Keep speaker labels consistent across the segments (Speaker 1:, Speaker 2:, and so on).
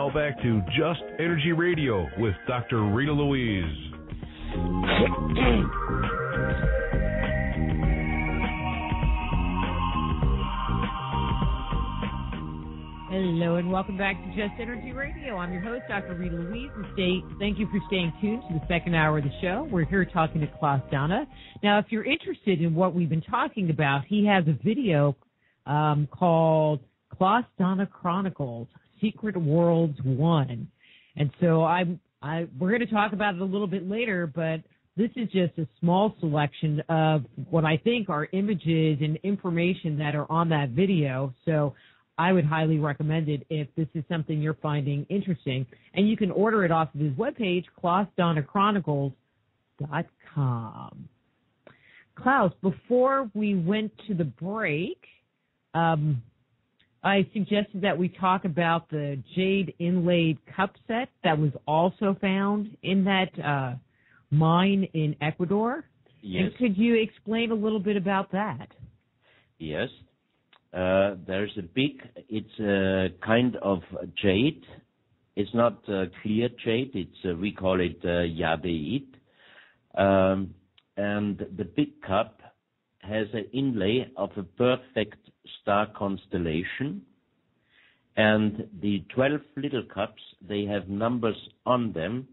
Speaker 1: Now back to Just Energy Radio with Dr. Rita Louise.
Speaker 2: Hello and welcome back to Just Energy Radio. I'm your host, Dr. Rita Louise, and thank you for staying tuned to the second hour of the show. We're here talking to Klaus Dona. Now, if you're interested in what we've been talking about, he has a video called Klaus Dona Chronicles, Secret Worlds 1. And so we're going to talk about it a little bit later, but this is just a small selection of what I think are images and information that are on that video. So I would highly recommend it if this is something you're finding interesting. And you can order it off of his webpage, KlausDonaChronicles.com. Klaus, before we went to the break, I suggested that we talk about the jade inlaid cup set that was also found in that mine in Ecuador.
Speaker 3: Yes.
Speaker 2: And could you explain a little bit about that?
Speaker 3: Yes. There's it's a kind of jade. It's not clear jade. We call it jadeite. And the big cup has an inlay of a perfect star constellation. And the 12 little cups, they have numbers on them,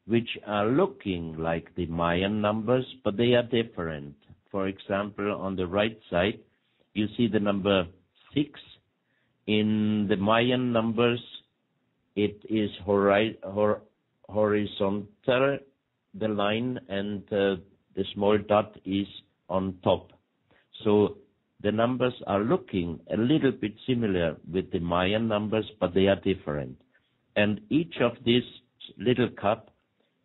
Speaker 3: which are looking like the Mayan numbers, but they are different. For example, on the right side, you see the number 6. In the Mayan numbers, it is horizontal, the line, and the small dot is on top. So the numbers are looking a little bit similar with the Mayan numbers, but they are different. And each of these little cup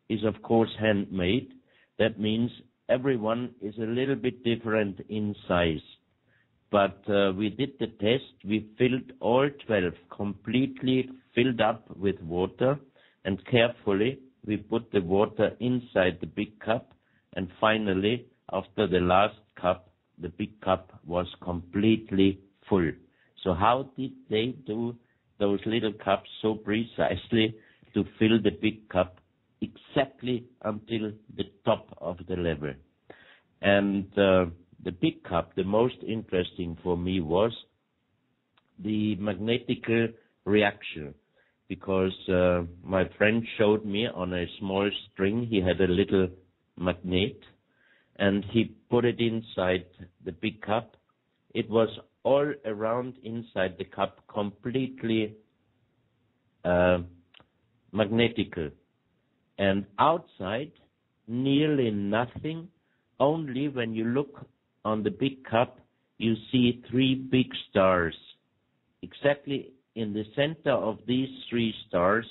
Speaker 3: is, of course, handmade. That means everyone is a little bit different in size. But we did the test. We filled all 12, completely filled up with water, and carefully we put the water inside the big cup, and finally, after the last cup, the big cup was completely full. So how did they do those little cups so precisely to fill the big cup exactly until the top of the level? And the big cup, the most interesting for me was the magnetical reaction, because my friend showed me on a small string, he had a little magnet, and he put it inside the big cup. It was all around inside the cup, completely magnetical. And outside, nearly nothing. Only when you look on the big cup, you see 3 big stars. Exactly in the center of these 3 stars,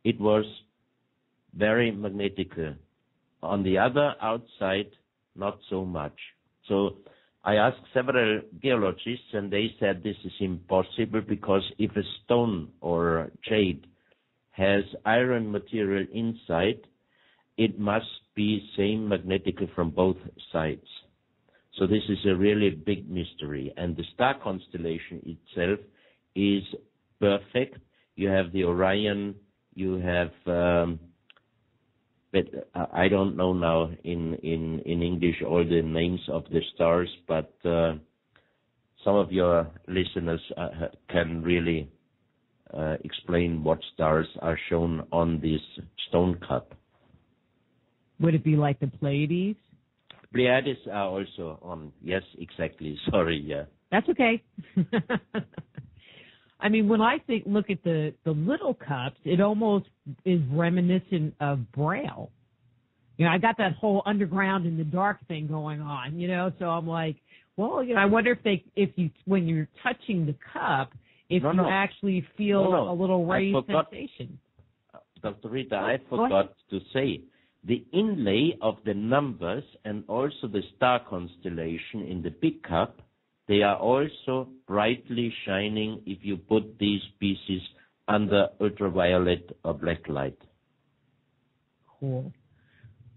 Speaker 3: it was very magnetical. On the other outside, not so much. So I asked several geologists, and they said this is impossible, because if a stone or jade has iron material inside, it must be same magnetical from both sides. So this is a really big mystery. And the star constellation itself is perfect. You have the Orion, you have, but I don't know now in English all the names of the stars, but some of your listeners can really explain what stars are shown on this stone cup.
Speaker 2: Would it be like the Pleiades?
Speaker 3: Pleiades are also on. Yes, exactly. Sorry, yeah.
Speaker 2: That's okay. I mean, when I look at the little cups, it almost is reminiscent of Braille. You know, I got that whole underground in the dark thing going on, you know, so I'm like, well, you know, I wonder when you're touching the cup, if you actually feel a little raised sensation.
Speaker 3: Dr. Rita, I forgot to say, the inlay of the numbers and also the star constellation in the big cup, they are also brightly shining if you put these pieces under ultraviolet or black light.
Speaker 2: Cool.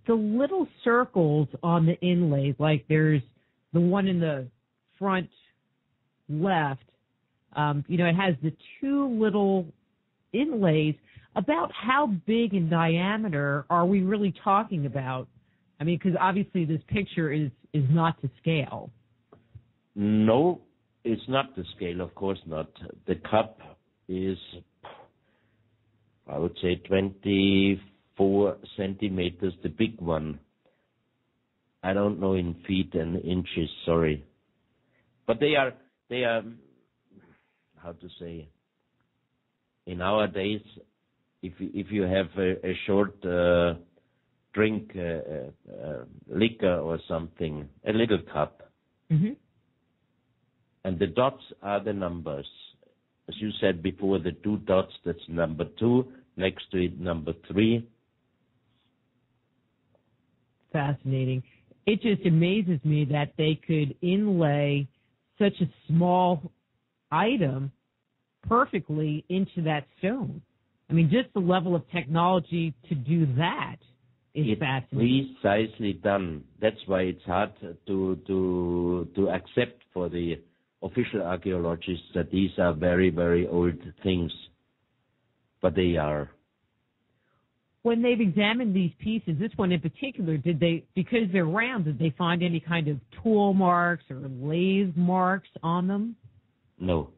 Speaker 2: The little circles on the inlays, like there's the one in the front left, you know, it has the 2 little inlays. About how big in diameter are we really talking about? I mean, because obviously this picture is not to scale.
Speaker 3: No, it's not the scale, of course not. The cup is, I would say, 24 centimeters, the big one. I don't know in feet and inches, sorry. But they are, how to say, in our days, if you have a short drink, liquor or something, a little cup.
Speaker 2: Mm-hmm.
Speaker 3: And the dots are the numbers. As you said before, the 2 dots, that's number 2. Next to it, number 3.
Speaker 2: Fascinating. It just amazes me that they could inlay such a small item perfectly into that stone. I mean, just the level of technology to do that is fascinating.
Speaker 3: Precisely done. That's why it's hard to accept for the official archaeologists that these are very, very old things. But they are.
Speaker 2: When they've examined these pieces, this one in particular, because they're round, did they find any kind of tool marks or lathe marks on them?
Speaker 3: No.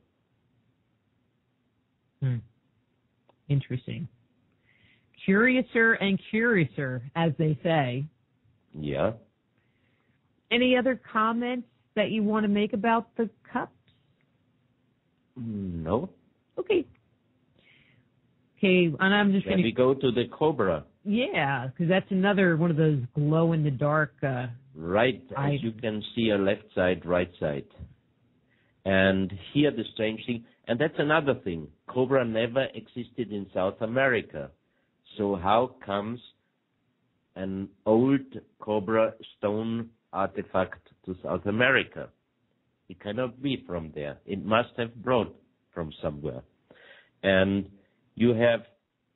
Speaker 2: Interesting. Curiouser and curiouser, as they say.
Speaker 3: Yeah.
Speaker 2: Any other comments that you want to make about the cups?
Speaker 3: No.
Speaker 2: Okay, and I'm just going to...
Speaker 3: we go to the cobra?
Speaker 2: Yeah, because that's another one of those glow-in-the-dark...
Speaker 3: right, as you can see, left side, right side. And here the strange thing, and that's another thing, cobra never existed in South America. So how comes an old cobra stone artifact to South America? It cannot be from there. It must have brought from somewhere. And you have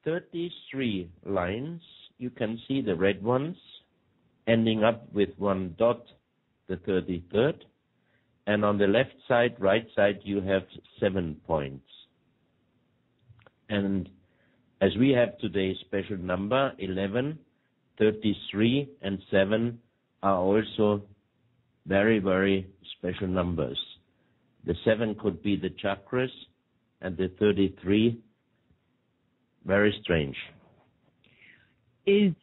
Speaker 3: 33 lines. You can see the red ones ending up with 1 dot, the 33rd. And on the left side, right side, you have 7 points. And as we have today's special number, 11, 33, and 7 are also very, very special numbers. The 7 could be the chakras, and the 33, very strange.
Speaker 2: Is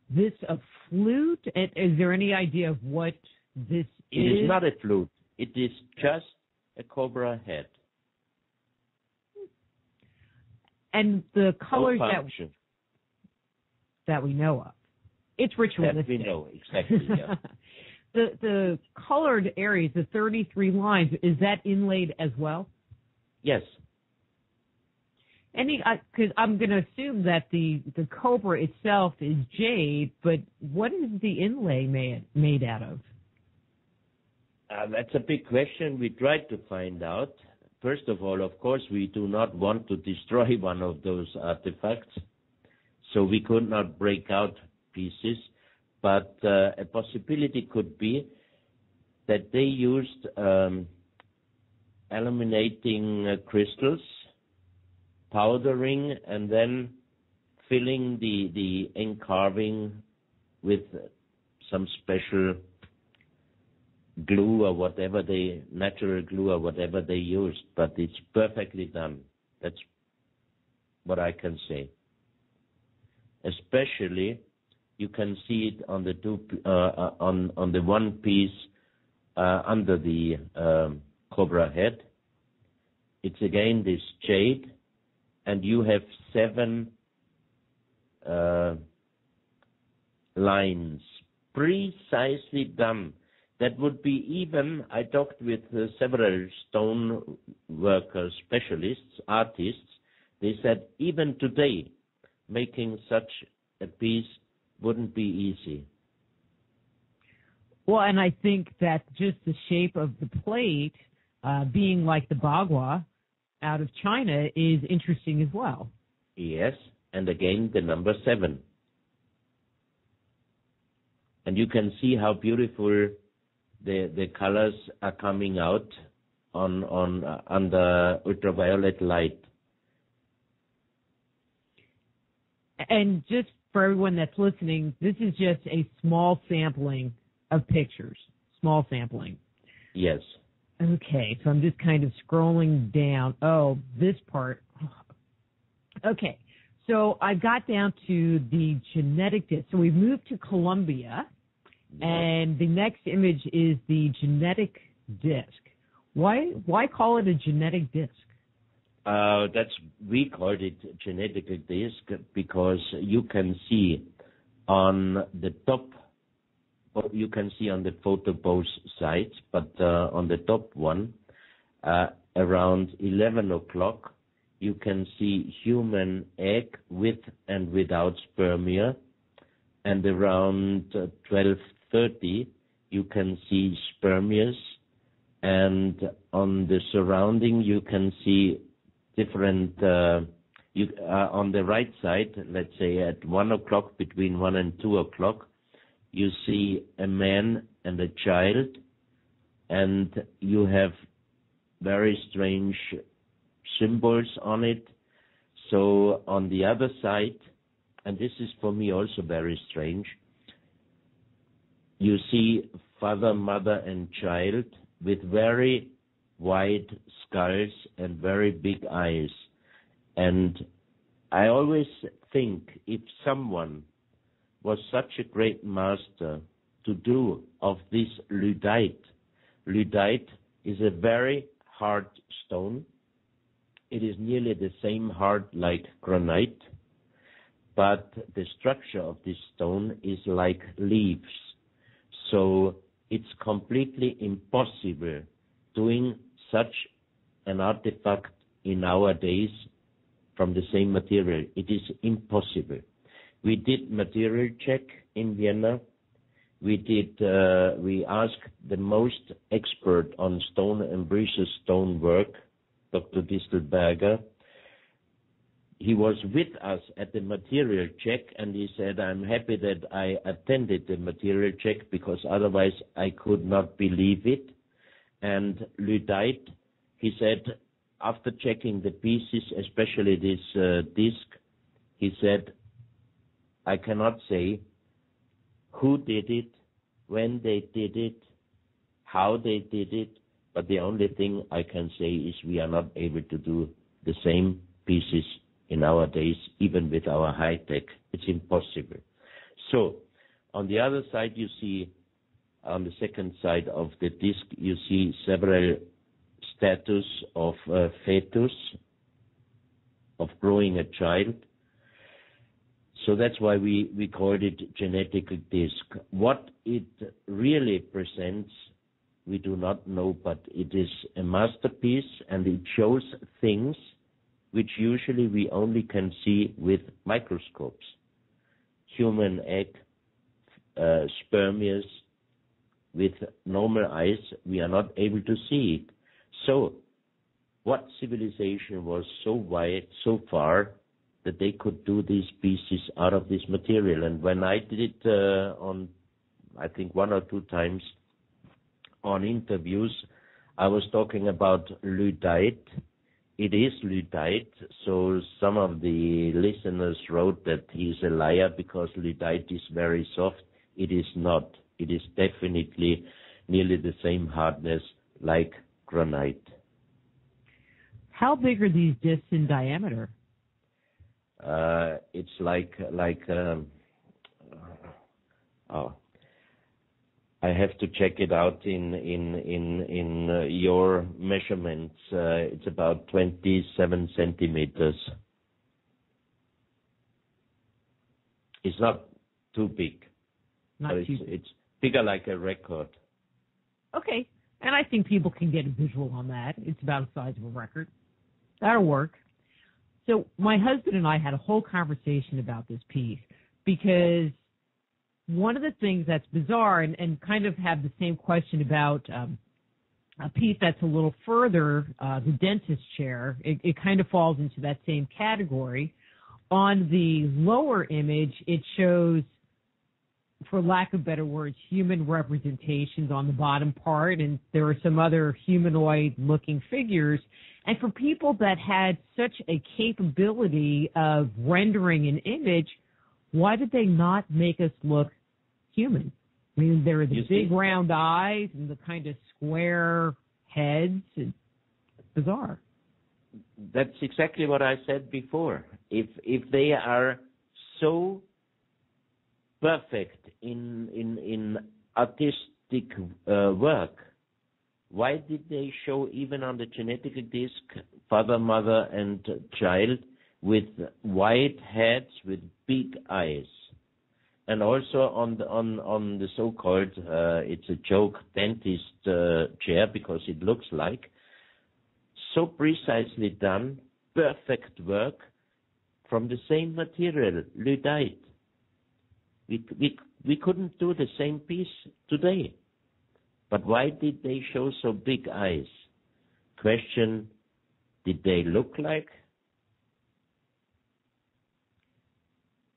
Speaker 2: this a flute? Is there any idea of what this is?
Speaker 3: It is not a flute. It is just a cobra head.
Speaker 2: And the colors
Speaker 3: function.
Speaker 2: that we know of. It's ritualistic.
Speaker 3: That we know, exactly, yeah.
Speaker 2: The colored areas, the 33 lines, is that inlaid as well?
Speaker 3: Yes.
Speaker 2: Because I'm going to assume that the cobra itself is jade, but what is the inlay made out of?
Speaker 3: That's a big question. We tried to find out. First of all, of course, we do not want to destroy one of those artifacts, so we could not break out pieces. But a possibility could be that they used illuminating crystals, powdering, and then filling the encarving with some special glue or whatever natural glue or whatever they used, but it's perfectly done. That's what I can say. Especially, you can see it on the on the one piece under the cobra head. It's again this jade, and you have 7 lines precisely done. That would be even, I talked with several stone workers, specialists, artists. They said even today, making such a piece wouldn't be easy.
Speaker 2: Well, and I think that just the shape of the plate, being like the bagua out of China, is interesting as well.
Speaker 3: Yes, and again, the number 7. And you can see how beautiful the colors are coming out on under ultraviolet light.
Speaker 2: And just for everyone that's listening, this is just a small sampling of pictures. Small sampling.
Speaker 3: Yes.
Speaker 2: Okay, so I'm just kind of scrolling down. Oh, this part. Okay, so I got down to the genetic disc. So we moved to Colombia, and the next image is the genetic disc. Why call it a genetic disc?
Speaker 3: We called it genetic disc because you can see on the top. You can see on the photo both sides, but on the top one, around 11 o'clock, you can see human egg with and without spermia, and around 12:30, you can see spermias, and on the surrounding, you can see different. On the right side, let's say at 1 o'clock, between 1 and 2 o'clock. You see a man and a child, and you have very strange symbols on it. So on the other side, and this is for me also very strange, you see father, mother, and child with very wide skulls and very big eyes. And I always think if someone was such a great master to do of this lyddite. Lyddite is a very hard stone. It is nearly the same hard like granite, but the structure of this stone is like leaves. So it's completely impossible doing such an artifact in our days from the same material. It is impossible. We did material check in Vienna. We asked the most expert on stone and precious stone work, Dr. Distelberger. He was with us at the material check, and he said, I'm happy that I attended the material check because otherwise I could not believe it. And lyddite, he said, after checking the pieces, especially this disc, he said, I cannot say who did it, when they did it, how they did it, but the only thing I can say is we are not able to do the same pieces in our days, even with our high tech. It's impossible. So, on the other side, you see, on the second side of the disc, you see several statues of fetus, of growing a child. So that's why we called it genetic disc. What it really presents, we do not know, but it is a masterpiece, and it shows things which usually we only can see with microscopes. Human egg, spermias, with normal eyes, we are not able to see it. So, what civilization was so wide, so far, that they could do these pieces out of this material? And when I did it on, I think 1 or 2 times on interviews, I was talking about lyddite. It is lyddite, so some of the listeners wrote that he's a liar because lyddite is very soft. It is not. It is definitely nearly the same hardness like granite.
Speaker 2: How big are these discs in diameter?
Speaker 3: It's like I have to check it out in your measurements. It's about 27 centimeters. It's not too big. It's bigger like a record.
Speaker 2: Okay, and I think people can get a visual on that. It's about the size of a record. That'll work. So my husband and I had a whole conversation about this piece because one of the things that's bizarre and kind of have the same question about a piece that's a little further, the dentist chair, it kind of falls into that same category. On the lower image, it shows for lack of better words, human representations on the bottom part, and there are some other humanoid-looking figures. And for people that had such a capability of rendering an image, why did they not make us look human? I mean, there are the big round eyes and the kind of square heads. It's bizarre.
Speaker 3: That's exactly what I said before. If they are so perfect in artistic work, why did they show even on the genetic disc father, mother, and child with white heads with big eyes? And also on the so-called it's a joke dentist chair, because it looks like so precisely done, perfect work from the same material, Lydite. We couldn't do the same piece today. But why did they show so big eyes? Question, did they look like?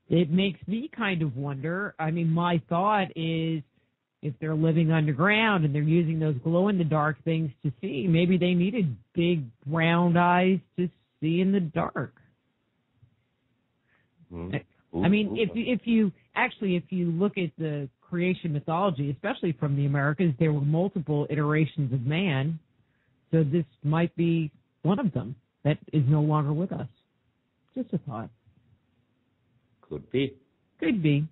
Speaker 2: It makes me kind of wonder. I mean, my thought is if they're living underground and they're using those glow-in-the-dark things to see, maybe they needed big round eyes to see in the dark. I mean, if you look at the creation mythology, especially from the Americas, there were multiple iterations of man. So this might be one of them that is no longer with us. Just a thought.
Speaker 3: Could be.
Speaker 2: Could be.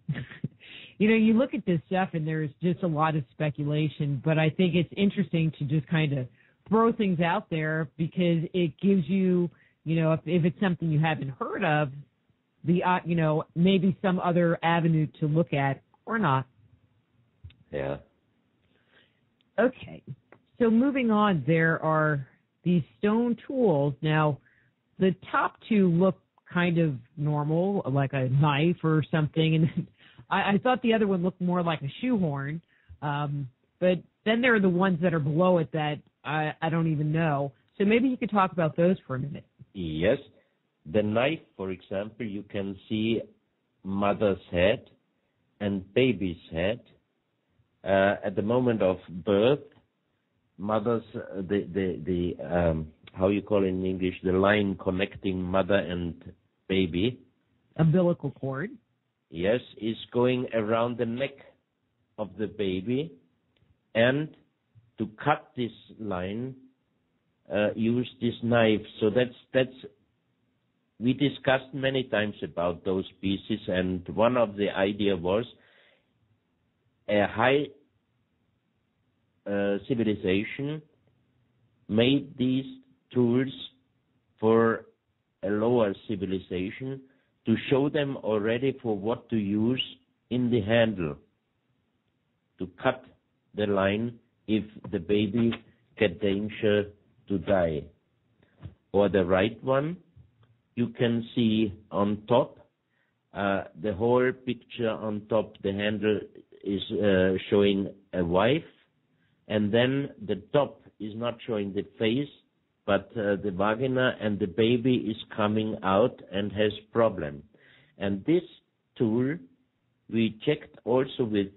Speaker 2: You know, you look at this stuff and there's just a lot of speculation, but I think it's interesting to just kind of throw things out there because it gives you, you know, if it's something you haven't heard of, the maybe some other avenue to look at or not.
Speaker 3: Yeah.
Speaker 2: Okay. So moving on, there are these stone tools. Now, the top two look kind of normal, like a knife or something, and I thought the other one looked more like a shoehorn. But then there are the ones that are below it that I don't even know. So maybe you could talk about those for a minute.
Speaker 3: Yes. The knife, for example, you can see mother's head and baby's head. At the moment of birth, mother's, how you call it in English, the line connecting mother and baby.
Speaker 2: Umbilical cord.
Speaker 3: Yes, is going around the neck of the baby. And to cut this line, use this knife. So that's we discussed many times about those pieces, and one of the idea was a high civilization made these tools for a lower civilization to show them already for what to use in the handle, to cut the line if the baby get danger to die. Or the right one, you can see on top, the whole picture on top, the handle is showing a wife, and then the top is not showing the face, but the vagina, and the baby is coming out and has problem. And this tool, we checked also with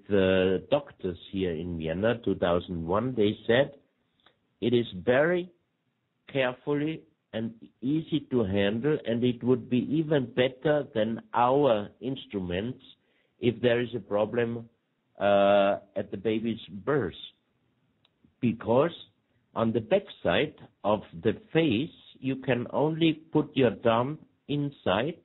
Speaker 3: doctors here in Vienna, 2001, they said it is very carefully and easy to handle, and it would be even better than our instruments if there is a problem at the baby's birth. Because on the back side of the face, you can only put your thumb inside,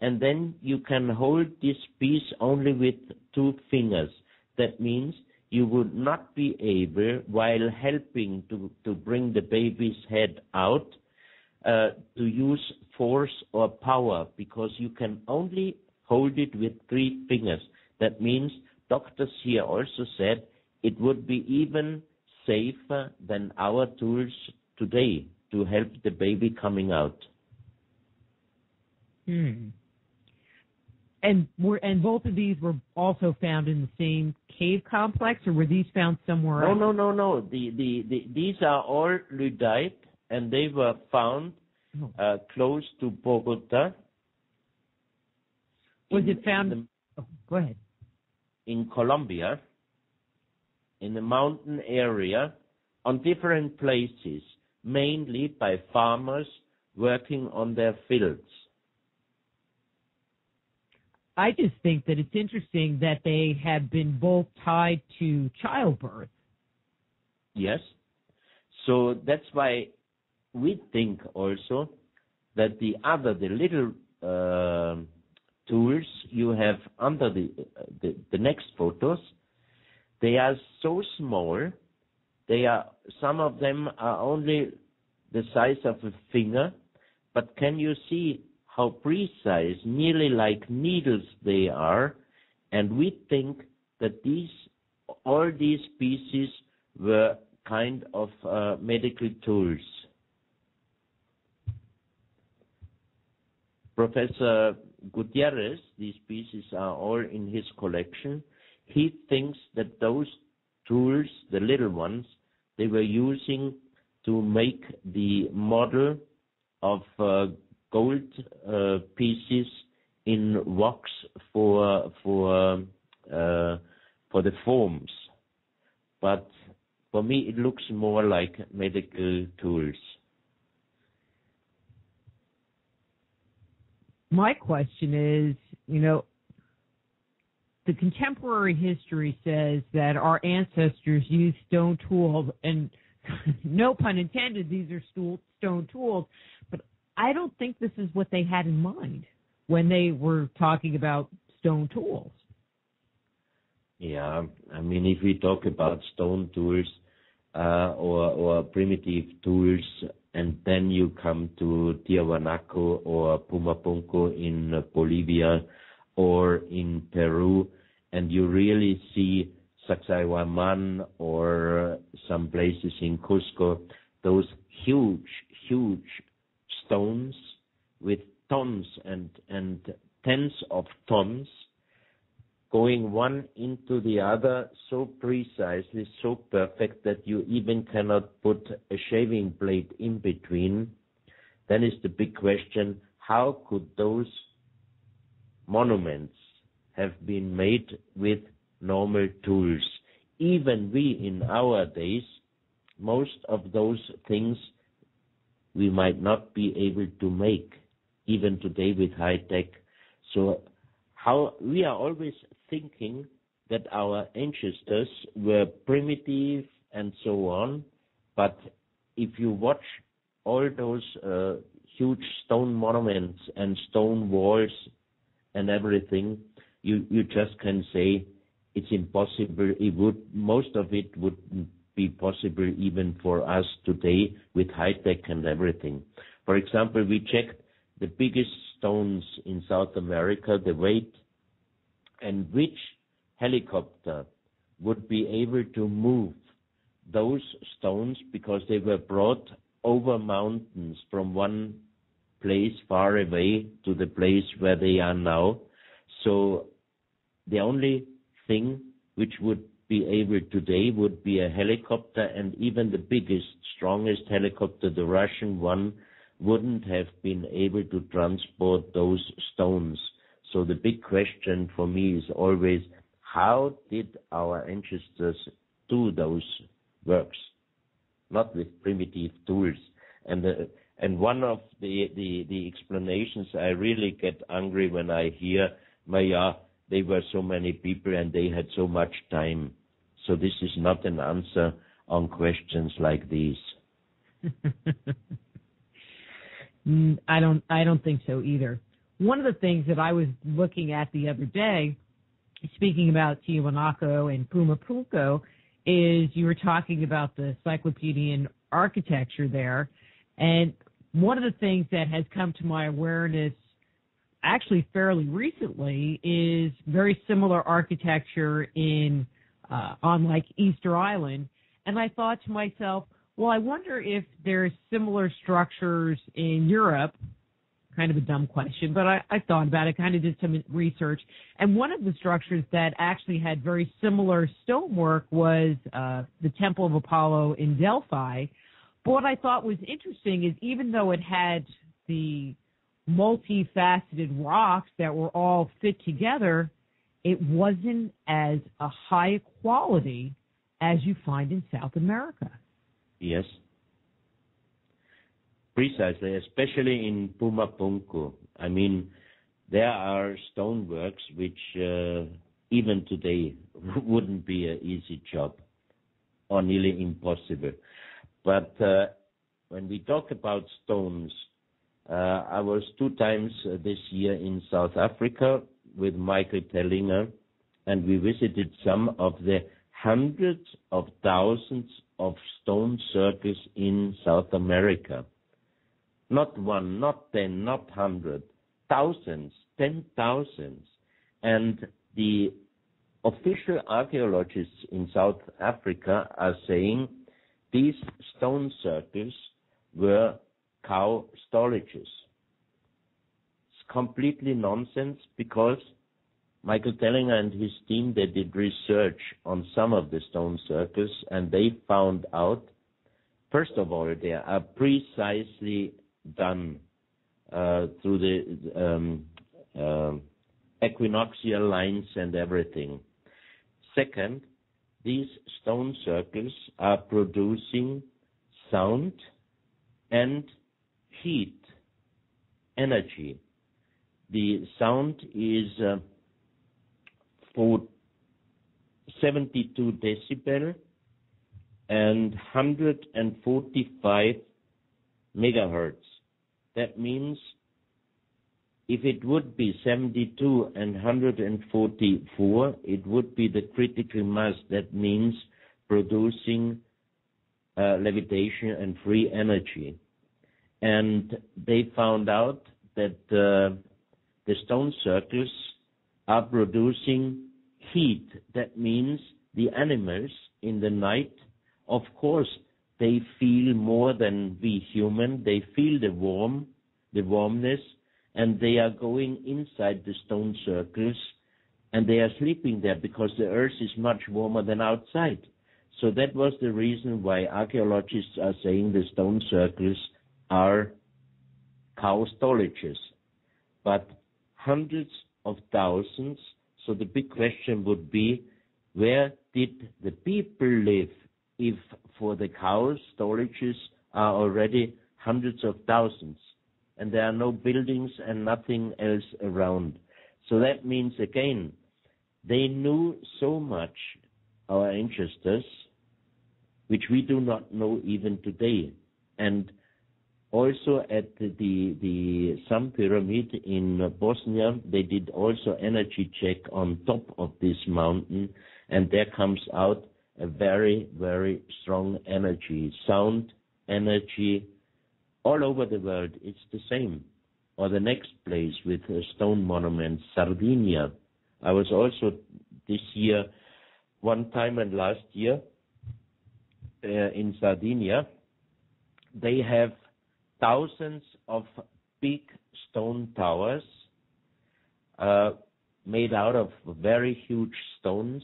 Speaker 3: and then you can hold this piece only with 2 fingers. That means you would not be able, while helping to bring the baby's head out, to use force or power, because you can only hold it with 3 fingers. That means doctors here also said it would be even safer than our tools today to help the baby coming out.
Speaker 2: And both of these were also found in the same cave complex, or were these found somewhere else?
Speaker 3: No. These are all Lydite, and they were found close to Bogota.
Speaker 2: Was it found? Go ahead.
Speaker 3: in Colombia, in a mountain area, on different places, mainly by farmers working on their fields.
Speaker 2: I just think that it's interesting that they have been both tied to childbirth.
Speaker 3: Yes. So that's why we think also that the little tools you have under the next photos, they are so small. Some of them are only the size of a finger, but can you see how precise, nearly like needles they are? And we think that all these pieces were kind of medical tools. Professor Gutierrez, these pieces are all in his collection. He thinks that those tools, the little ones, they were using to make the model of gold pieces in wax for the forms. But for me, it looks more like medical tools.
Speaker 2: My question is, the contemporary history says that our ancestors used stone tools, and no pun intended, these are stone tools, but I don't think this is what they had in mind when they were talking about stone tools.
Speaker 3: Yeah, I mean, if we talk about stone tools or primitive tools, and then you come to Tiahuanaco or Pumapunco in Bolivia or in Peru, and you really see Sacsayhuaman or some places in Cusco, those huge stones with tons and tens of tons going one into the other so precisely, so perfect that you even cannot put a shaving blade in between. Then is the big question, how could those monuments have been made with normal tools? Even we in our days, most of those things we might not be able to make, even today with high tech. So how we are always thinking that our ancestors were primitive and so on, but if you watch all those huge stone monuments and stone walls and everything, you just can say it's impossible. Most of it wouldn't be possible even for us today with high tech and everything. For example, we checked the biggest stones in South America, the weight, and which helicopter would be able to move those stones because they were brought over mountains from one place far away to the place where they are now. So the only thing which would be able today would be a helicopter, and even the biggest, strongest helicopter, the Russian one, wouldn't have been able to transport those stones. So the big question for me is always, how did our ancestors do those works? Not with primitive tools. And one of the explanations, I really get angry when I hear, they were so many people and they had so much time. So this is not an answer on questions like these.
Speaker 2: I don't think so either. One of the things that I was looking at the other day, speaking about Tiahuanaco and Pumapunco, is you were talking about the Cyclopedian architecture there. And one of the things that has come to my awareness actually fairly recently is very similar architecture on like Easter Island. And I thought to myself, well, I wonder if there's similar structures in Europe. Kind of a dumb question, but I thought about it, kind of did some research. And one of the structures that actually had very similar stonework was the Temple of Apollo in Delphi. But what I thought was interesting is even though it had the multifaceted rocks that were all fit together, it wasn't as a high quality as you find in South America.
Speaker 3: Yes. Precisely, especially in Pumapunku. I mean, there are stoneworks which even today wouldn't be an easy job or nearly impossible. But when we talk about stones, I was 2 times this year in South Africa with Michael Tellinger, and we visited some of the hundreds of thousands of stone circles in South America. Not 1, not 10, not 100, thousands, 10,000s. And the official archaeologists in South Africa are saying these stone circles were cow storages. It's completely nonsense because Michael Tellinger and his team, they did research on some of the stone circles, and they found out, first of all, they are precisely done through the equinoxial lines and everything. Second, these stone circles are producing sound and heat, energy. The sound is for 72 decibel and 145 megahertz. That means if it would be 72 and 144, it would be the critical mass. That means producing levitation and free energy. And they found out that the stone circles are producing heat. That means the animals in the night, of course, they feel more than we human. They feel the warmness, and they are going inside the stone circles, and they are sleeping there because the earth is much warmer than outside. So that was the reason why archaeologists are saying the stone circles are cow storages. But hundreds of thousands, so the big question would be, where did the people live if for the cow storages are already hundreds of thousands and there are no buildings and nothing else around? So that means, again, they knew so much, our ancestors, which we do not know even today. And also at the Sun Pyramid in Bosnia, they did also energy check on top of this mountain, and there comes out a very, very strong energy, sound energy. All over the world, it's the same. Or the next place with a stone monument, Sardinia. I was also this year, one time and last year, in Sardinia. They have thousands of big stone towers made out of very huge stones.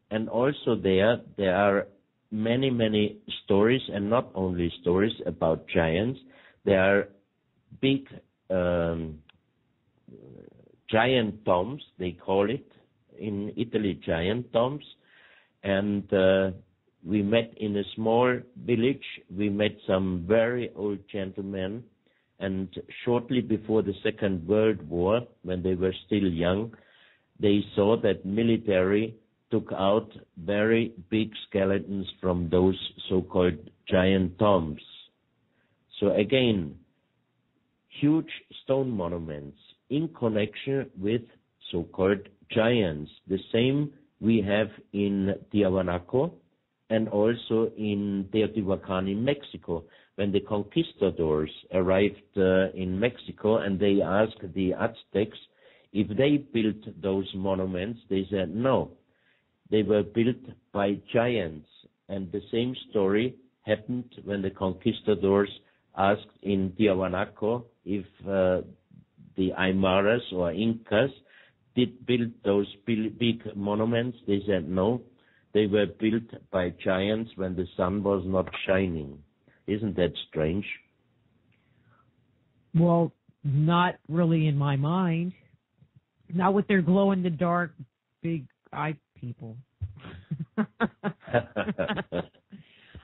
Speaker 3: And also there are many, many stories, and not only stories about giants. There are big giant tombs, they call it in Italy, giant tombs. And we met in a small village. We met some very old gentlemen, and shortly before the Second World War, when they were still young, they saw that military took out very big skeletons from those so-called giant tombs. So again, huge stone monuments in connection with so-called giants. The same we have in Tiahuanaco and also in Teotihuacan in Mexico. When the conquistadors arrived in Mexico and they asked the Aztecs if they built those monuments, they said no. They were built by giants. And the same story happened when the conquistadors asked in Tiahuanaco if the Aymaras or Incas did build those big monuments. They said no. They were built by giants when the sun was not shining. Isn't that strange?
Speaker 2: Well, not really in my mind. Not with their glow-in-the-dark big-eyed people.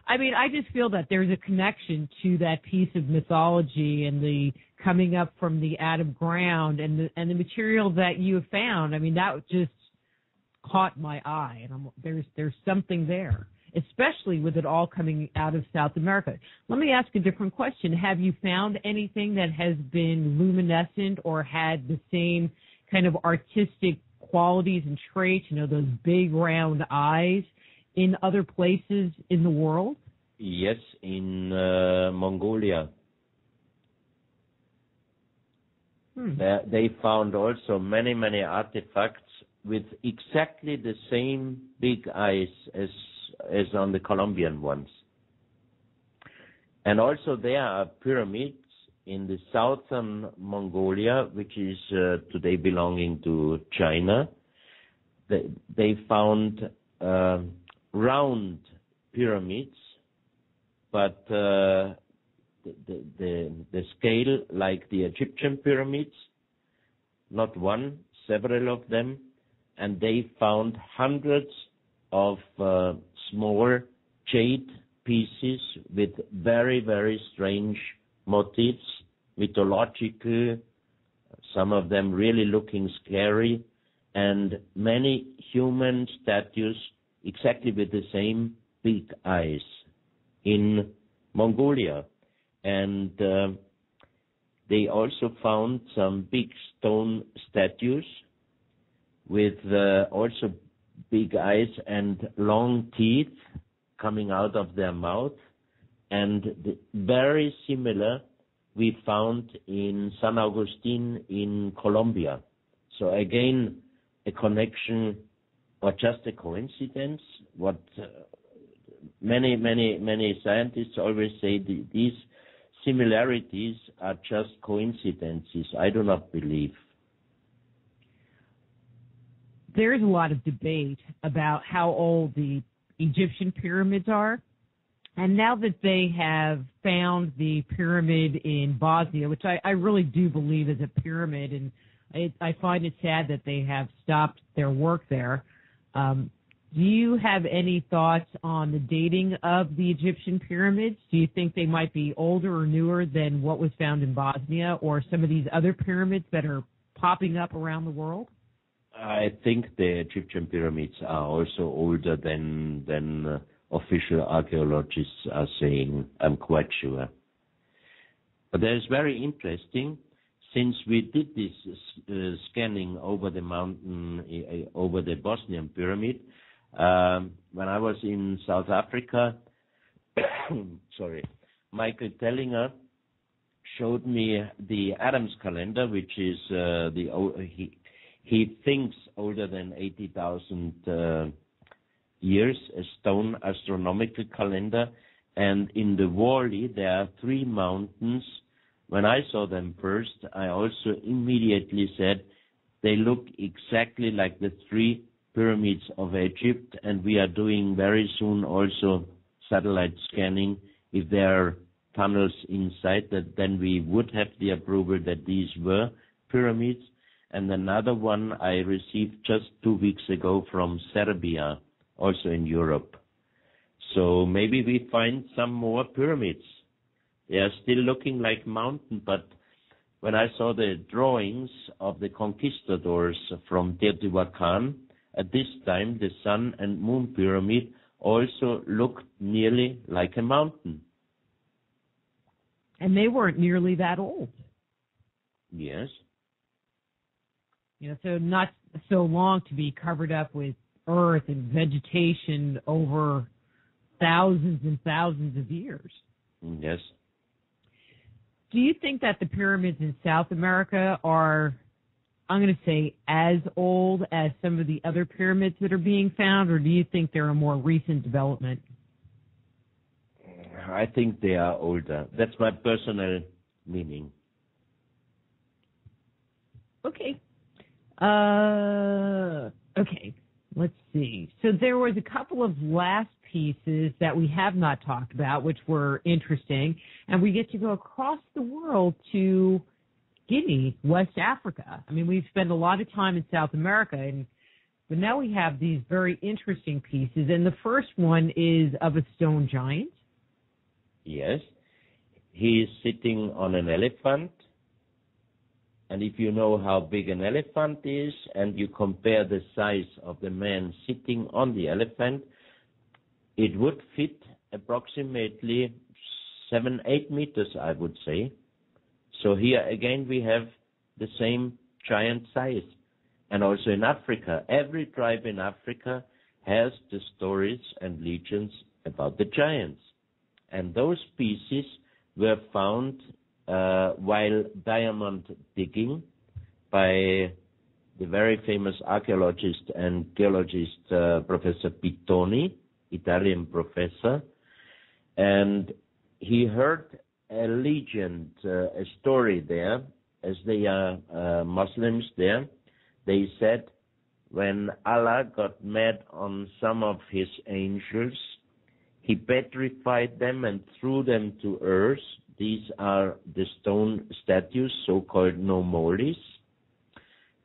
Speaker 2: I mean, I just feel that there's a connection to that piece of mythology and the coming up from the atom ground and the material that you have found. I mean, that just caught my eye, and there's something there, especially with it all coming out of South America. Let me ask a different question. Have you found anything that has been luminescent or had the same kind of artistic qualities and traits, those big round eyes, in other places in the world?
Speaker 3: Yes, in Mongolia. They found also many, many artifacts with exactly the same big eyes as on the Colombian ones. And also there are pyramids in the southern Mongolia, which is today belonging to China. They found round pyramids, but the scale like the Egyptian pyramids, not one, several of them, and they found hundreds of small jade pieces with very, very strange motifs, mythological, some of them really looking scary, and many human statues exactly with the same big eyes in Mongolia. And they also found some big stone statues with also big eyes and long teeth coming out of their mouth. And very similar we found in San Agustin in Colombia. So again, a connection or just a coincidence. What many scientists always say, these similarities are just coincidences. I do not believe.
Speaker 2: There's a lot of debate about how old the Egyptian pyramids are. And now that they have found the pyramid in Bosnia, which I really do believe is a pyramid, and I find it sad that they have stopped their work there. Do you have any thoughts on the dating of the Egyptian pyramids? Do you think they might be older or newer than what was found in Bosnia or some of these other pyramids that are popping up around the world?
Speaker 3: I think the Egyptian pyramids are also older than official archaeologists are saying. I'm quite sure. But that is very interesting. Since we did this scanning over the mountain, over the Bosnian pyramid, when I was in South Africa, Michael Tellinger showed me the Adams calendar, which is he thinks older than 80,000 years, a stone astronomical calendar. And in the valley, there are 3 mountains. When I saw them first, I also immediately said they look exactly like the 3 pyramids of Egypt, and we are doing very soon also satellite scanning. If there are tunnels inside, that then we would have the approval that these were pyramids. And another one I received just 2 weeks ago from Serbia, also in Europe. So maybe we find some more pyramids. They are still looking like mountain, but when I saw the drawings of the conquistadors from Teotihuacan, at this time the Sun and Moon Pyramid also looked nearly like a mountain.
Speaker 2: And they weren't nearly that old.
Speaker 3: Yes.
Speaker 2: So not so long to be covered up with earth and vegetation over thousands and thousands of years.
Speaker 3: Yes.
Speaker 2: Do you think that the pyramids in South America are, I'm going to say, as old as some of the other pyramids that are being found, or do you think they're a more recent development?
Speaker 3: I think they are older. That's my personal meaning.
Speaker 2: Okay. Okay, let's see. So there was a couple of last pieces that we have not talked about, which were interesting, and we get to go across the world to Guinea, West Africa. I mean, we've spent a lot of time in South America, and But now we have these very interesting pieces, and the first one is of a stone giant.
Speaker 3: Yes. He is sitting on an elephant. And if you know how big an elephant is, and you compare the size of the man sitting on the elephant, it would fit approximately 7-8 meters, I would say. So here again we have the same giant size. And also in Africa, every tribe in Africa has the stories and legends about the giants. And those pieces were found while diamond digging by the very famous archaeologist and geologist Professor Pittoni, Italian professor. And he heard a legend, a story there, as they are Muslims there. They said when Allah got mad on some of his angels, he petrified them and threw them to earth. These are the stone statues, so-called Anomalous.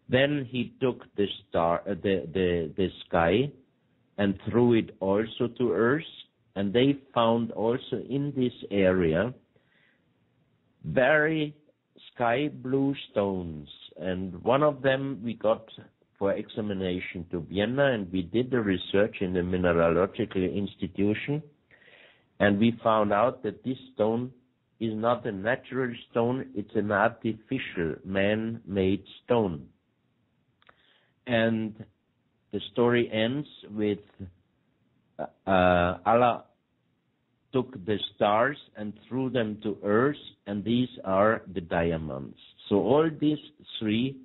Speaker 3: Then he took the sky and threw it also to earth. And they found also in this area very sky blue stones. And one of them we got for examination to Vienna, and we did the research in the Mineralogical Institution. And we found out that this stone is not a natural stone, it's an artificial, man-made stone. And the story ends with Allah took the stars and threw them to earth, and these are the diamonds. So all these three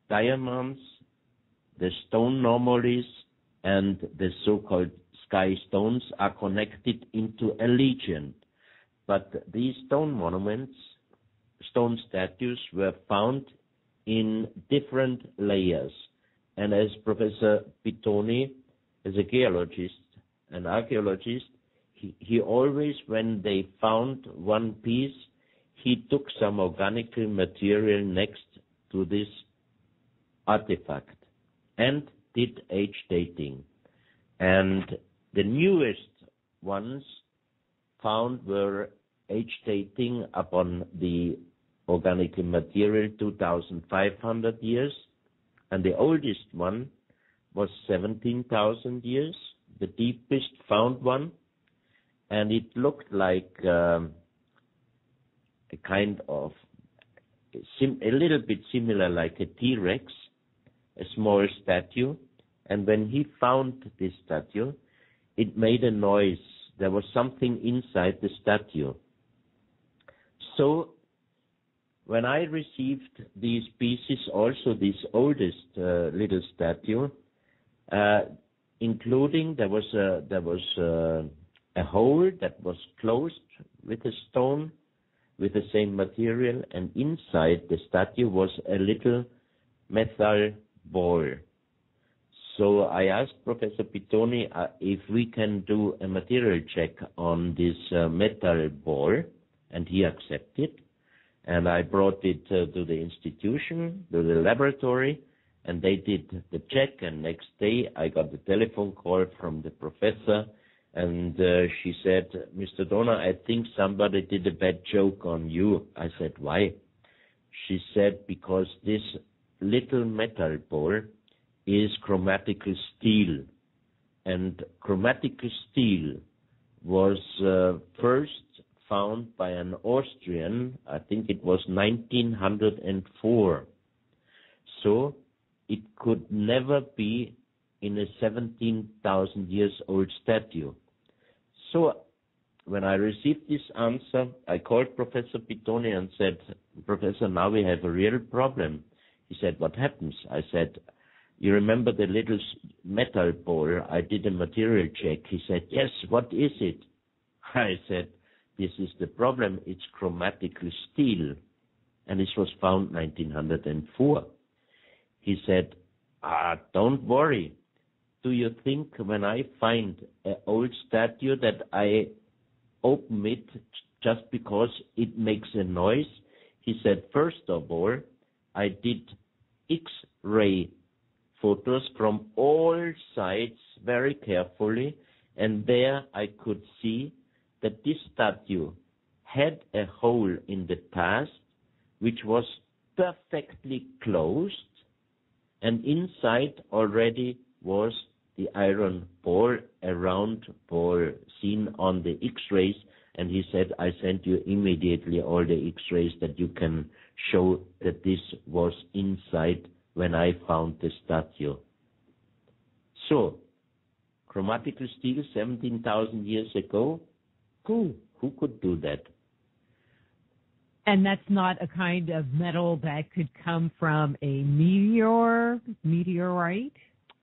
Speaker 3: diamonds, the stone Anomalous, and the so-called sky stones are connected into a legend. But these stone monuments, stone statues, were found in different layers. And as Professor Pittoni, as a geologist and archaeologist, he always, when they found one piece, he took some organic material next to this artifact and did age dating. And the newest ones found were age dating upon the organic material 2,500 years, and the oldest one was 17,000 years, the deepest found one, and it looked like a kind of a little bit similar like a T-Rex, a small statue. And when he found this statue, it made a noise. There was something inside the statue. So when I received these pieces, also this oldest little statue, including there was a hole that was closed with a stone with the same material, and inside the statue was a little metal ball. So I asked Professor Pittoni if we can do a material check on this metal ball, and he accepted. And I brought it to the institution, to the laboratory, and they did the check. And next day I got a telephone call from the professor, and she said, "Mr. Dona, I think somebody did a bad joke on you." I said, "Why?" She said, "Because this little metal ball is chromatical steel, and chromatical steel was first found by an Austrian, I think it was 1904. So it could never be in a 17,000 years old statue." So when I received this answer, I called Professor Pittoni and said, "Professor, now we have a real problem." He said, "What happens?" I said, "You remember the little metal ball? I did a material check." He said, "Yes, what is it?" I said, "This is the problem. It's chromatical steel." And this was found 1904. He said, "Don't worry. Do you think when I find an old statue that I open it just because it makes a noise?" He said, "First of all, I did X-ray photos from all sides very carefully, and there I could see that this statue had a hole in the past which was perfectly closed, and inside already was the iron ball, a round ball seen on the X-rays, and he said, I sent you immediately all the X-rays that you can show that this was inside when I found the statue. So, chromatical steel 17,000 years ago, who could do that?
Speaker 2: And that's not a kind of metal that could come from a meteorite?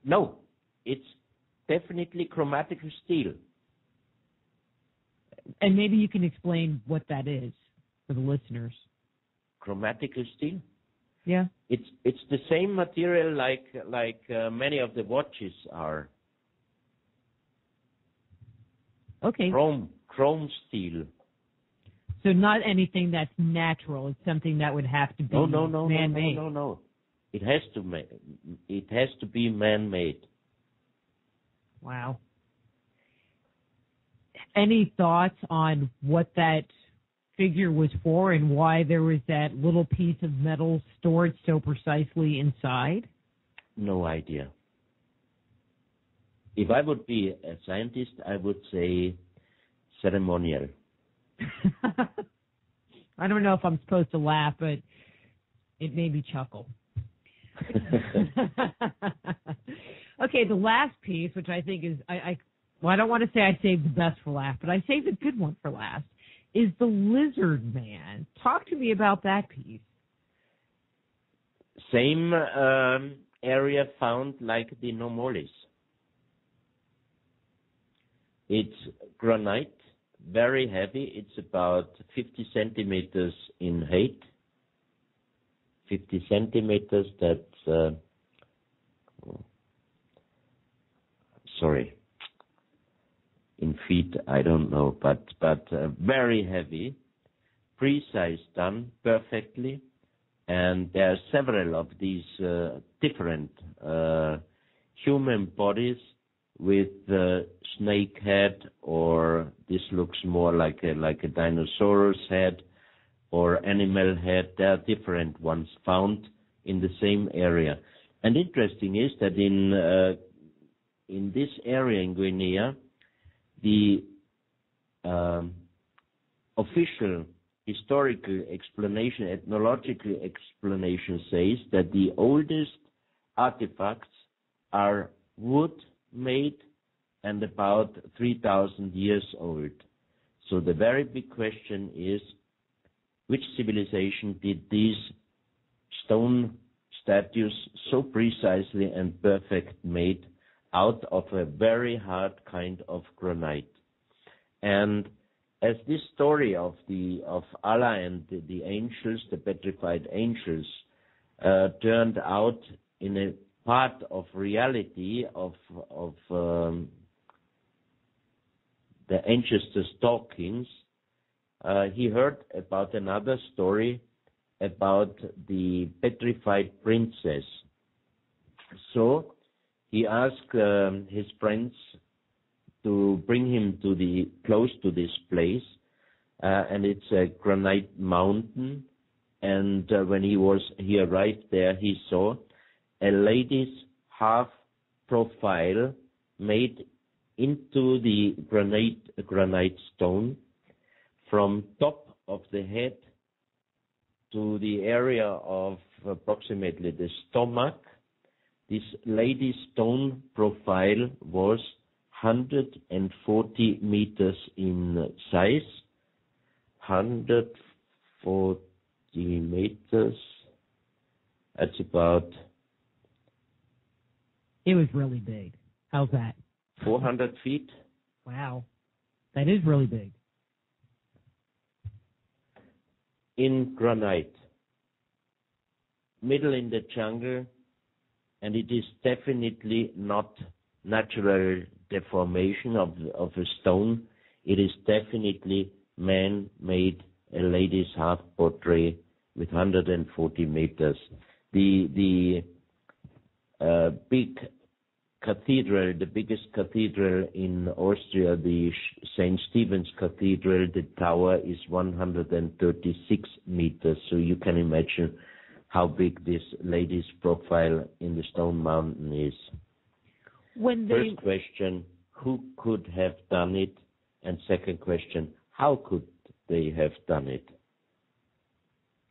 Speaker 3: No, it's definitely chromatical steel.
Speaker 2: And maybe you can explain what that is for the listeners.
Speaker 3: Chromatical steel?
Speaker 2: Yeah.
Speaker 3: It's the same material like many of the watches are.
Speaker 2: Okay.
Speaker 3: Chrome steel.
Speaker 2: So not anything that's natural. It's something that would have to be man-made.
Speaker 3: No. It has to be man-made.
Speaker 2: Wow. Any thoughts on what that figure was for and why there was that little piece of metal stored so precisely inside?
Speaker 3: No idea. If I would be a scientist, I would say ceremonial.
Speaker 2: I don't know if I'm supposed to laugh, but it made me chuckle. Okay, the last piece, which I think is, I don't want to say I saved the best for last, but I saved a good one for last, is the Lizard Man. Talk to me about that piece.
Speaker 3: Same area found like the Anomalous. It's granite, very heavy. It's about 50 centimeters in height. 50 centimeters, that's, in feet, I don't know, but very heavy, precise, done perfectly. And there are several of these different human bodies with snake head, or this looks more like a dinosaurus head or animal head. There are different ones found in the same area. And interesting is that in this area in Guinea, the official historical explanation, ethnological explanation says that the oldest artifacts are wood-made and about 3,000 years old. So the very big question is, which civilization did these stone statues so precisely and perfect made out of a very hard kind of granite? And as this story of Allah and the angels, the petrified angels, turned out in a part of reality of the ancestors' talkings, he heard about another story about the petrified princess. So he asked his friends to bring him close to this place, and it's a granite mountain. And when he arrived there, he saw a lady's half profile made into the granite stone, from top of the head to the area of approximately the stomach. This lady's stone profile was 140 meters in size. 140 meters, that's about...
Speaker 2: It was really big. How's that?
Speaker 3: 400 feet.
Speaker 2: Wow. That is really big.
Speaker 3: In granite, middle in the jungle, and it is definitely not natural deformation of a stone. It is definitely man-made, a lady's half portrait with 140 meters. The big cathedral, the biggest cathedral in Austria, the St. Stephen's Cathedral. The tower is 136 meters, so you can imagine how big this lady's profile in the Stone Mountain is. First question, who could have done it? And second question, how could they have done it?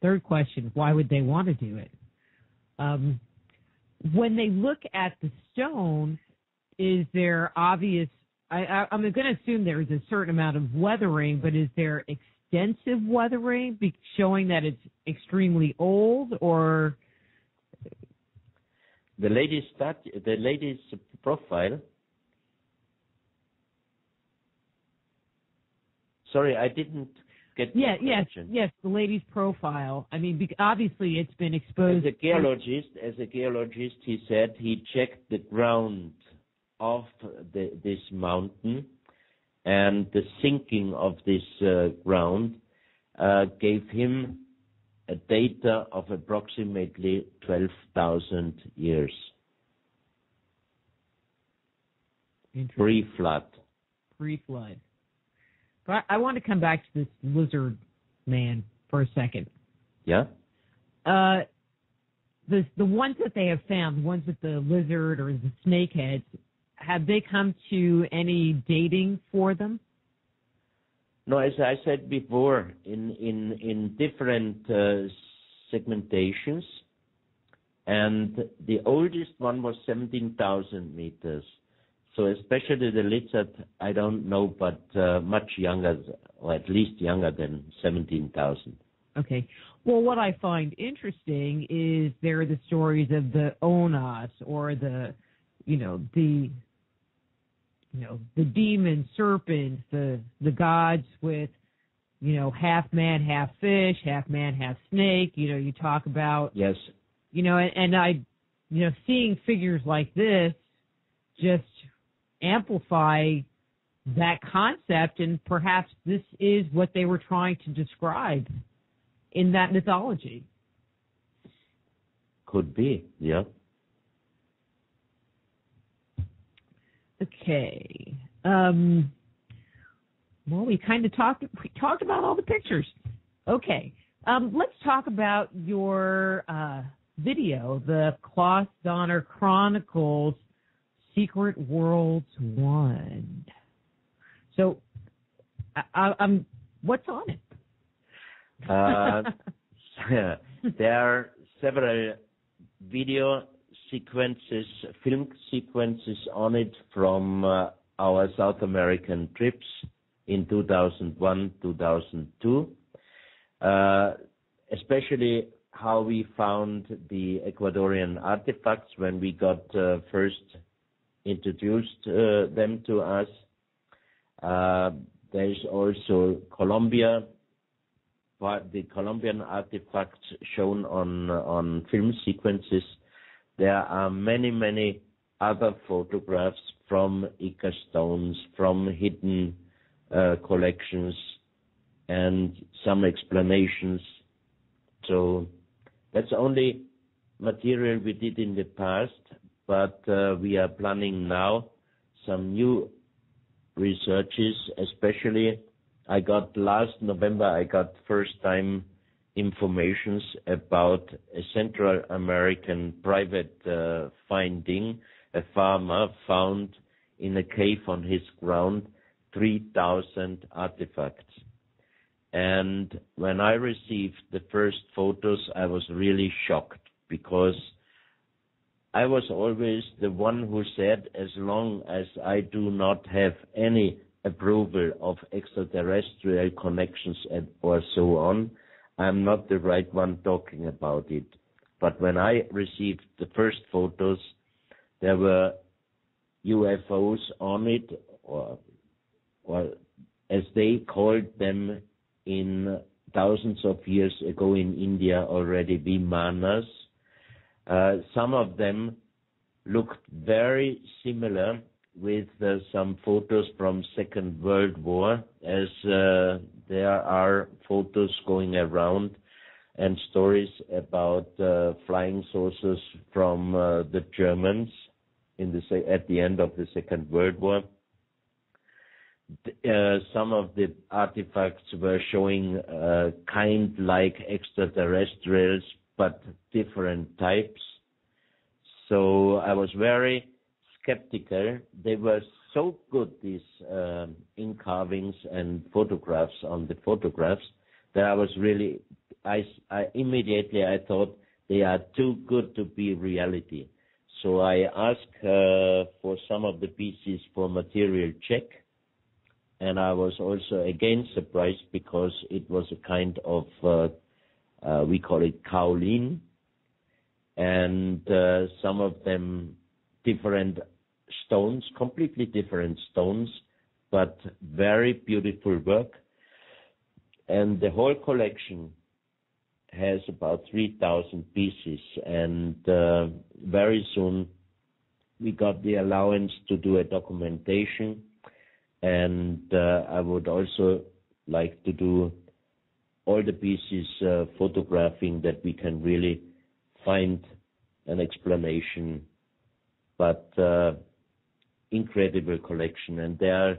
Speaker 2: Third question, why would they want to do it? When they look at the stone, is there obvious, I'm going to assume there is a certain amount of weathering, but is there extensive weathering showing that it's extremely old, or?
Speaker 3: The lady's profile. Sorry, I didn't get the question. Yes,
Speaker 2: the lady's profile. I mean, obviously it's been exposed.
Speaker 3: As a geologist, he said he checked the ground of this mountain, and the sinking of this ground gave him a data of approximately 12,000 years. Pre-flood.
Speaker 2: Pre-flood. But I want to come back to this lizard man for a second.
Speaker 3: Yeah?
Speaker 2: The ones that they have found, the ones with the lizard or the snake heads, have they come to any dating for them?
Speaker 3: No, as I said before, in different segmentations, and the oldest one was 17,000 meters. So especially the lizard, I don't know, but much younger, or at least younger than 17,000.
Speaker 2: Okay. Well, what I find interesting is there are the stories of the Onas, or the demon serpents, the gods with, half man, half fish, half man, half snake. You talk about.
Speaker 3: Yes.
Speaker 2: And I, seeing figures like this just amplify that concept, and perhaps this is what they were trying to describe in that mythology.
Speaker 3: Could be, yeah.
Speaker 2: Okay. Well, we talked about all the pictures. Okay. Let's talk about your video, the Klaus Dona Chronicles Secret Worlds 1. So, what's on it?
Speaker 3: There are several video sequences, film sequences on it from our South American trips in 2001, 2002, especially how we found the Ecuadorian artifacts when we got first introduced them to us. There is also Colombia, the Colombian artifacts shown on film sequences. There are many, many other photographs from Ica stones, from hidden collections, and some explanations. So that's only material we did in the past, but we are planning now some new researches, especially last November, first time informations about a Central American private finding. A farmer found in a cave on his ground 3,000 artifacts. And when I received the first photos, I was really shocked, because I was always the one who said, as long as I do not have any approval of extraterrestrial connections or so on, I'm not the right one talking about it. But when I received the first photos, there were UFOs on it, or as they called them in thousands of years ago in India already, Vimanas. Some of them looked very similar with some photos from Second World War, as there are photos going around and stories about flying saucers from the Germans at the end of the Second World War. Some of the artifacts were showing kind like extraterrestrials, but different types. So I was very skeptical. They were so good, these ink carvings and photographs on the photographs, that I was really, I immediately thought they are too good to be reality. So I asked for some of the pieces for material check. And I was also again surprised because it was a kind of, we call it kaolin, and some of them different stones, completely different stones, but very beautiful work. And the whole collection has about 3,000 pieces, and very soon we got the allowance to do a documentation. And I would also like to do all the pieces photographing that we can really find an explanation. But incredible collection. And there are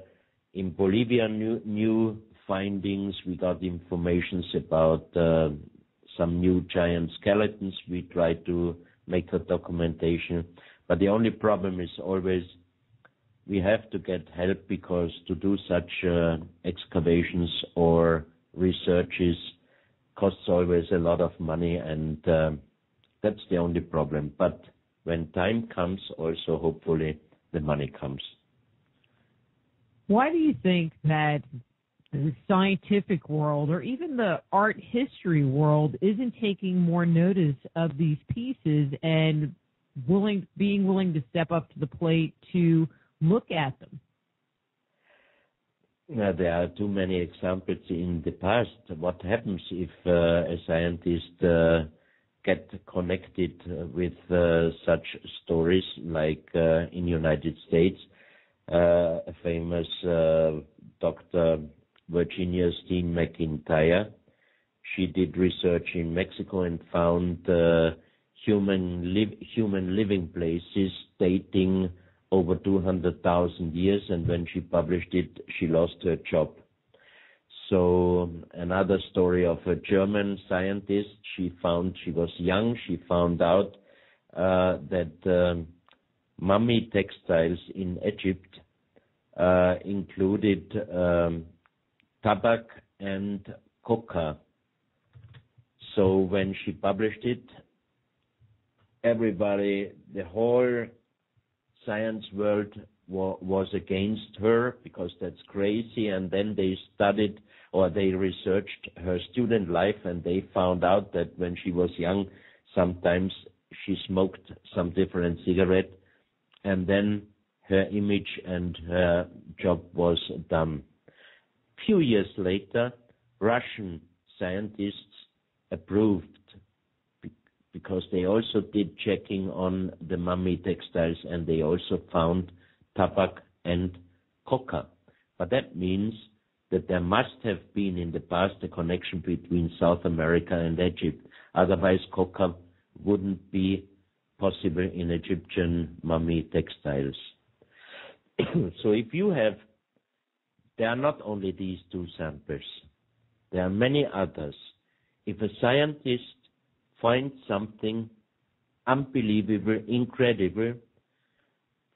Speaker 3: in Bolivia new findings. We got information about some new giant skeletons. We tried to make a documentation. But the only problem is always we have to get help, because to do such excavations or researches costs always a lot of money, and that's the only problem. But when time comes, also hopefully the money comes.
Speaker 2: Why do you think that the scientific world or even the art history world isn't taking more notice of these pieces and being willing to step up to the plate to look at them?
Speaker 3: There are too many examples in the past. What happens if a scientist get connected with such stories, like in United States, a famous Dr. Virginia Steen McIntyre. She did research in Mexico and found human living places dating over 200,000 years, and when she published it, she lost her job. So another story of a German scientist, she was young, she found out that mummy textiles in Egypt included tobacco and coca. So when she published it, everybody, the whole science world was against her, because that's crazy. And then they studied, or they researched her student life, and they found out that when she was young, sometimes she smoked some different cigarette, and then her image and her job was done. Few years later, Russian scientists approved, because they also did checking on the mummy textiles, and they also found tobacco and coca. But that means that there must have been in the past a connection between South America and Egypt. Otherwise, coca wouldn't be possible in Egyptian mummy textiles. So if you have, there are not only these two samples, there are many others. If a scientist finds something unbelievable, incredible,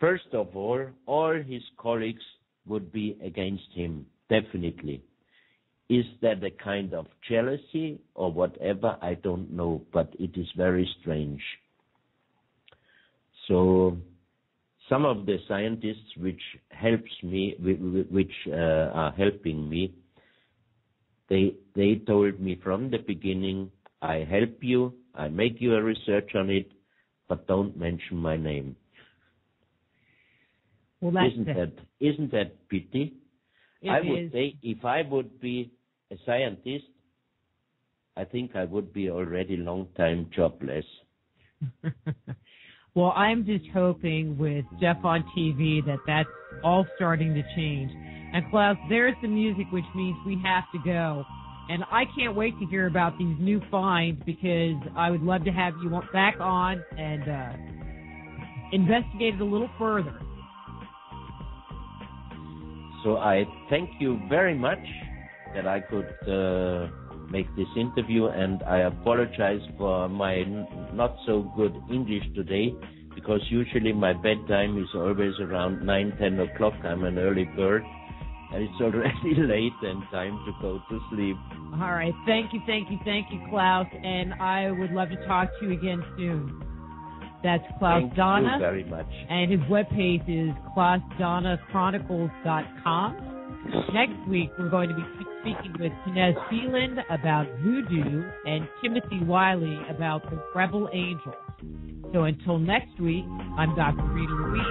Speaker 3: first of all his colleagues would be against him, definitely. Is that a kind of jealousy or whatever? I don't know, but it is very strange. So some of the scientists which are helping me, they told me from the beginning, I help you, I make you a research on it, but don't mention my name.
Speaker 2: Well,
Speaker 3: isn't that pity? I would say if I would be a scientist, I think I would be already long time jobless.
Speaker 2: Well, I'm just hoping with Jeff on TV that's all starting to change. And Klaus, there's the music, which means we have to go. And I can't wait to hear about these new finds because I would love to have you back on and investigate it a little further.
Speaker 3: So I thank you very much that I could make this interview, and I apologize for my not so good English today, because usually my bedtime is always around 9, 10 o'clock. I'm an early bird, and it's already late and time to go to sleep.
Speaker 2: All right. Thank you, Klaus, and I would love to talk to you again soon. That's Klaus Dona.
Speaker 3: Thank you very much.
Speaker 2: And his webpage is klausdonachronicles.com. Next week, we're going to be speaking with Knez Phelan about voodoo and Timothy Wiley about the Rebel Angels. So until next week, I'm Dr. Rita Louise.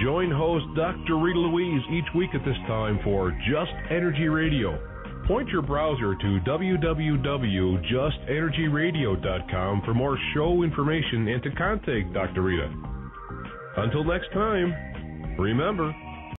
Speaker 1: Join host Dr. Rita Louise each week at this time for Just Energy Radio. Point your browser to www.justenergyradio.com for more show information and to contact Dr. Rita. Until next time, remember,